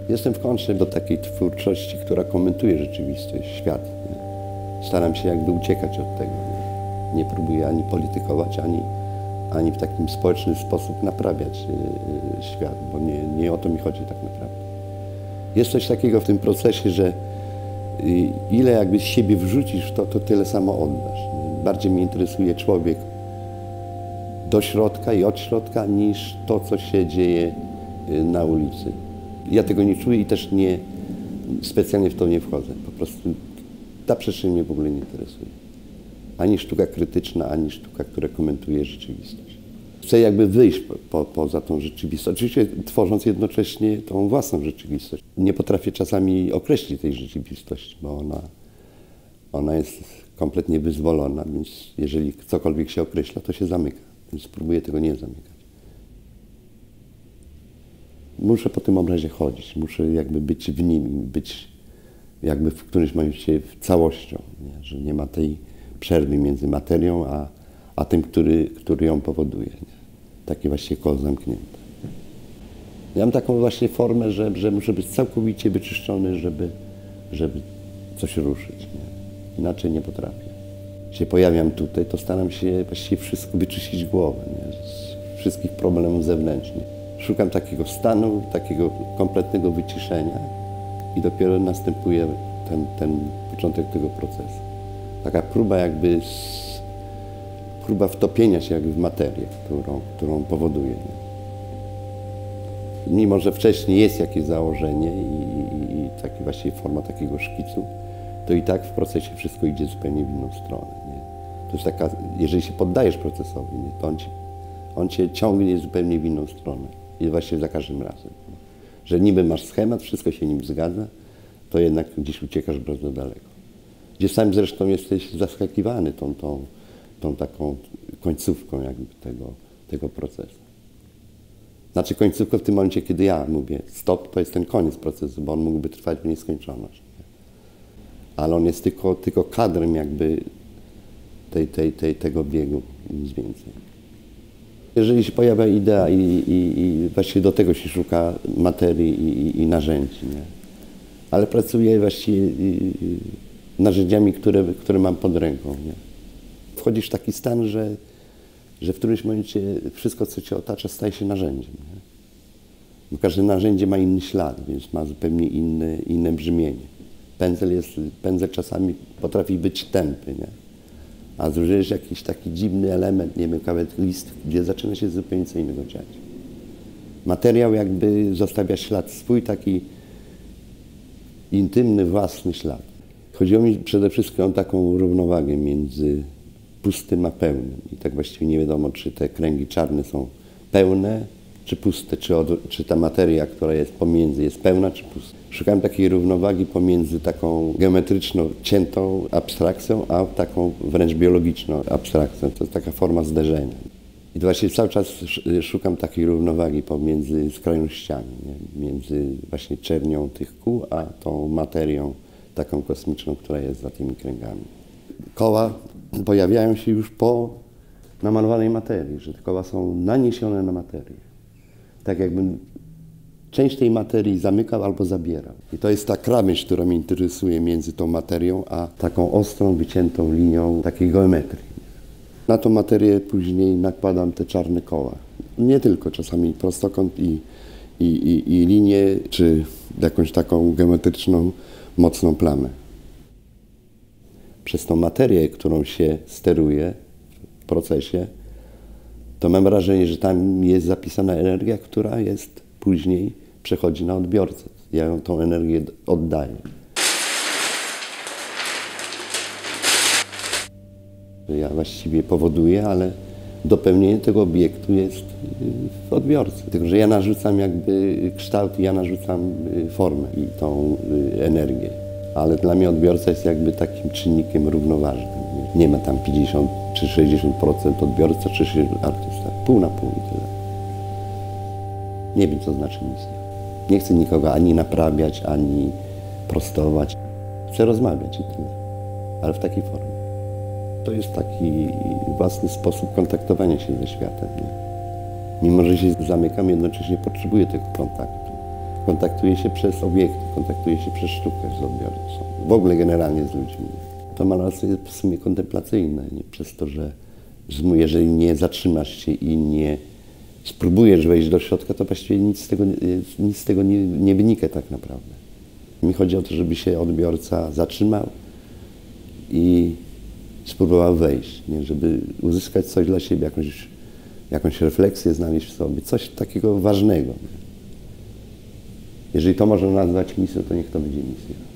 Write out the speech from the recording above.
Jestem w kontrze do takiej twórczości, która komentuje rzeczywistość, świat. Nie? Staram się jakby uciekać od tego. Nie próbuję ani politykować, ani w takim społeczny sposób naprawiać świat, bo nie o to mi chodzi tak naprawdę. Jest coś takiego w tym procesie, że ile jakby z siebie wrzucisz w to, to tyle samo oddasz. Bardziej mnie interesuje człowiek do środka i od środka niż to, co się dzieje na ulicy. Ja tego nie czuję i też specjalnie w to nie wchodzę. Po prostu ta przestrzeń mnie w ogóle nie interesuje. Ani sztuka krytyczna, ani sztuka, która komentuje rzeczywistość. Chcę jakby wyjść poza tą rzeczywistość, oczywiście tworząc jednocześnie tą własną rzeczywistość. Nie potrafię czasami określić tej rzeczywistości, bo ona jest kompletnie wyzwolona, więc jeżeli cokolwiek się określa, to się zamyka. Więc spróbuję tego nie zamykać. Muszę po tym obrazie chodzić, muszę jakby być w nim, być jakby w którymś momencie całością, nie? Że nie ma tej przerwy między materią a tym, który ją powoduje. Nie? Takie właśnie koło zamknięte. Ja mam taką właśnie formę, że muszę być całkowicie wyczyszczony, żeby coś ruszyć. Nie? Inaczej nie potrafię. Jak się pojawiam tutaj, to staram się właściwie wszystko wyczyścić głowę, nie? Z wszystkich problemów zewnętrznych. Szukam takiego stanu, takiego kompletnego wyciszenia i dopiero następuje ten początek tego procesu. Taka próba próba wtopienia się jakby w materię, którą powoduje. Nie? Mimo że wcześniej jest jakieś założenie i taka właściwie forma takiego szkicu, to i tak w procesie wszystko idzie zupełnie w inną stronę. Nie? To jest taka, jeżeli się poddajesz procesowi, nie? To on cię ciągnie zupełnie w inną stronę. I właśnie za każdym razem. Że niby masz schemat, wszystko się nim zgadza, to jednak gdzieś uciekasz bardzo daleko. Gdzie sam zresztą jesteś zaskakiwany tą taką końcówką jakby tego procesu. Znaczy końcówką w tym momencie, kiedy ja mówię stop, to jest ten koniec procesu, bo on mógłby trwać w nieskończoność. Nie? Ale on jest tylko kadrem jakby tego biegu, nic więcej. Jeżeli się pojawia idea i właściwie do tego się szuka materii i narzędzi, nie? Ale pracuję właściwie narzędziami, które mam pod ręką. Nie? Wchodzisz w taki stan, że w którymś momencie wszystko, co cię otacza, staje się narzędziem. Nie? Bo każde narzędzie ma inny ślad, więc ma zupełnie inne brzmienie. Pędzel czasami potrafi być tępy, nie? A zużyjesz jakiś taki dziwny element, nie wiem, kawałek list, gdzie zaczyna się zupełnie co innego dziać. Materiał jakby zostawia ślad swój, taki intymny, własny ślad. Chodziło mi przede wszystkim o taką równowagę między pustym a pełnym. I tak właściwie nie wiadomo, czy te kręgi czarne są pełne, czy puste, czy ta materia, która jest pomiędzy, jest pełna, czy pusta. Szukałem takiej równowagi pomiędzy taką geometryczną, ciętą abstrakcją, a taką wręcz biologiczną abstrakcją. To jest taka forma zderzenia. I właśnie cały czas szukam takiej równowagi pomiędzy skrajnościami, nie? Między właśnie czernią tych kół, a tą materią taką kosmiczną, która jest za tymi kręgami. Koła pojawiają się już po namalowanej materii, że te koła są naniesione na materię. Tak jakbym część tej materii zamykał albo zabierał. I to jest ta krawędź, która mnie interesuje między tą materią, a taką ostrą, wyciętą linią takiej geometrii. Na tą materię później nakładam te czarne koła. Nie tylko, czasami prostokąt i linię, czy jakąś taką geometryczną, mocną plamę. Przez tą materię, którą się steruje w procesie, to mam wrażenie, że tam jest zapisana energia, która później przechodzi na odbiorcę. Ja ją tą energię oddaję. Ja właściwie powoduję, ale dopełnienie tego obiektu jest w odbiorcy. Tylko że ja narzucam jakby kształt, ja narzucam formę i tą energię. Ale dla mnie odbiorca jest jakby takim czynnikiem równoważnym. Nie ma tam 50 czy 60% odbiorca, czy artysta. Pół na pół i tyle. Nie wiem, co znaczy misja. Nie chcę nikogo ani naprawiać, ani prostować. Chcę rozmawiać i tyle. Ale w takiej formie. To jest taki własny sposób kontaktowania się ze światem. Nie? Mimo że się zamykam, jednocześnie potrzebuję tego kontaktu. kontaktuje się przez obiekty, kontaktuje się przez sztukę z odbiorcą. W ogóle generalnie z ludźmi. To malarstwo jest w sumie kontemplacyjne, nie? Przez to, że jeżeli nie zatrzymasz się i nie spróbujesz wejść do środka, to właściwie nic z tego nie wynika tak naprawdę. Mi chodzi o to, żeby się odbiorca zatrzymał i spróbował wejść, nie? Żeby uzyskać coś dla siebie, jakąś refleksję znaleźć w sobie, coś takiego ważnego. Jeżeli to można nazwać misją, to niech to będzie misja.